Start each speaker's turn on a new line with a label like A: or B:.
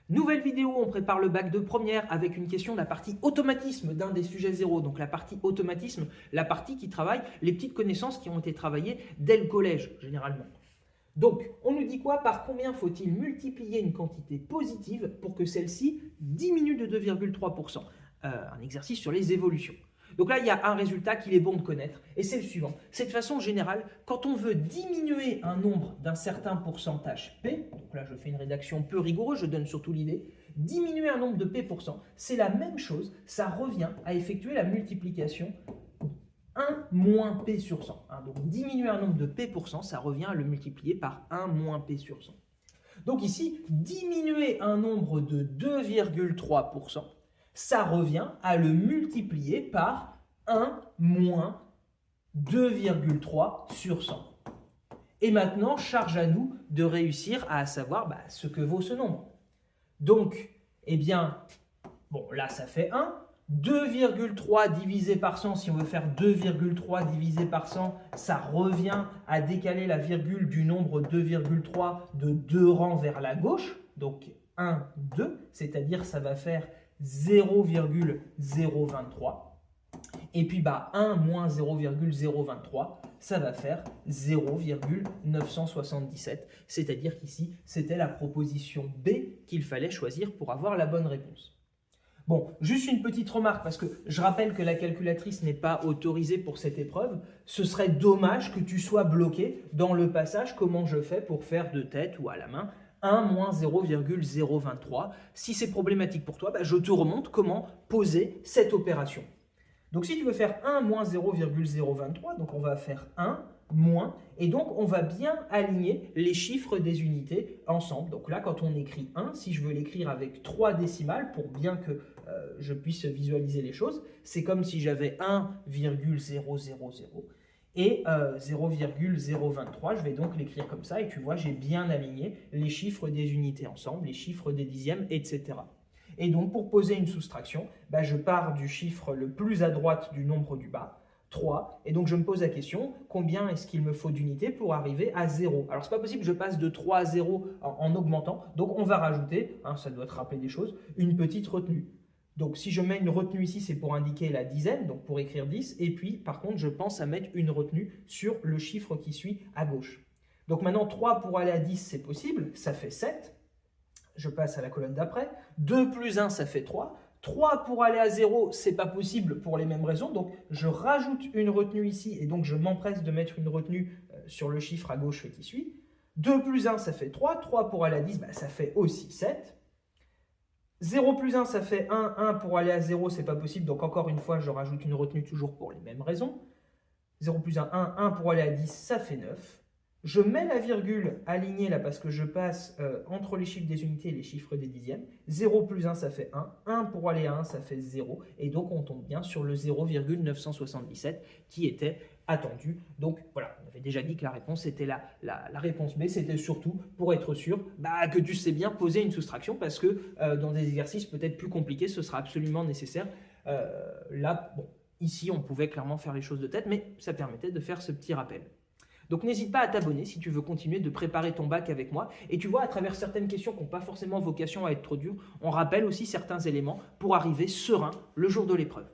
A: Nouvelle vidéo, on prépare le bac de première avec une question de la partie automatisme d'un des sujets 0. Donc la partie automatisme, la partie qui travaille les petites connaissances qui ont été travaillées dès le collège, généralement. Donc, on nous dit quoi? Par combien faut-il multiplier une quantité positive pour que celle-ci diminue de 2,3%? Un exercice sur les évolutions. Donc là, il y a un résultat qu'il est bon de connaître, et c'est le suivant. C'est de façon générale, quand on veut diminuer un nombre d'un certain pourcentage P, donc là je fais une rédaction peu rigoureuse, je donne surtout l'idée, diminuer un nombre de P%, c'est la même chose, ça revient à effectuer la multiplication 1 moins P sur 100. Donc diminuer un nombre de P%, ça revient à le multiplier par 1 moins P sur 100. Donc ici, diminuer un nombre de 2,3%, ça revient à le multiplier par 1 moins 2,3 sur 100. Et maintenant, charge à nous de réussir à savoir ce que vaut ce nombre. Donc, eh bien, bon, là, ça fait 1. 2,3 divisé par 100, si on veut faire 2,3 divisé par 100, ça revient à décaler la virgule du nombre 2,3 de 2 rangs vers la gauche. Donc 1, 2, c'est-à-dire ça va faire 0,023. Et puis 1 moins 0,023, ça va faire 0,977. C'est-à-dire qu'ici, c'était la proposition B qu'il fallait choisir pour avoir la bonne réponse. Bon, juste une petite remarque, parce que je rappelle que la calculatrice n'est pas autorisée pour cette épreuve. Ce serait dommage que tu sois bloqué dans le passage comment je fais pour faire de tête ou à la main 1 moins 0,023. Si c'est problématique pour toi, je te remonte comment poser cette opération. Donc si tu veux faire 1 moins 0,023, donc on va faire 1 moins, et donc on va bien aligner les chiffres des unités ensemble. Donc là, quand on écrit 1, si je veux l'écrire avec 3 décimales, pour bien que je puisse visualiser les choses, c'est comme si j'avais 1,000 et 0,023, je vais donc l'écrire comme ça, et tu vois, j'ai bien aligné les chiffres des unités ensemble, les chiffres des dixièmes, etc. Et donc, pour poser une soustraction, je pars du chiffre le plus à droite du nombre du bas, 3, et donc je me pose la question, combien est-ce qu'il me faut d'unités pour arriver à 0? Alors, ce n'est pas possible, je passe de 3 à 0 en augmentant, donc on va rajouter, ça doit te rappeler des choses, une petite retenue. Donc, si je mets une retenue ici, c'est pour indiquer la dizaine, donc pour écrire 10, et puis, par contre, je pense à mettre une retenue sur le chiffre qui suit à gauche. Donc maintenant, 3 pour aller à 10, c'est possible, ça fait 7. Je passe à la colonne d'après. 2 plus 1, ça fait 3. 3 pour aller à 0, ce n'est pas possible pour les mêmes raisons. Donc, je rajoute une retenue ici et donc je m'empresse de mettre une retenue sur le chiffre à gauche qui suit. 2 plus 1, ça fait 3. 3 pour aller à 10, ça fait aussi 7. 0 plus 1, ça fait 1. 1 pour aller à 0, ce n'est pas possible. Donc, encore une fois, je rajoute une retenue toujours pour les mêmes raisons. 0 plus 1, 1. 1 pour aller à 10, ça fait 9. Je mets la virgule alignée là parce que je passe entre les chiffres des unités et les chiffres des dixièmes. 0 plus 1, ça fait 1. 1 pour aller à 1, ça fait 0. Et donc, on tombe bien sur le 0,977 qui était attendu. Donc, voilà, on avait déjà dit que la réponse était la réponse B. C'était surtout pour être sûr que tu sais bien poser une soustraction parce que dans des exercices peut-être plus compliqués, ce sera absolument nécessaire. Là, bon, ici, on pouvait clairement faire les choses de tête, mais ça permettait de faire ce petit rappel. Donc n'hésite pas à t'abonner si tu veux continuer de préparer ton bac avec moi. Et tu vois, à travers certaines questions qui n'ont pas forcément vocation à être trop dures, on rappelle aussi certains éléments pour arriver serein le jour de l'épreuve.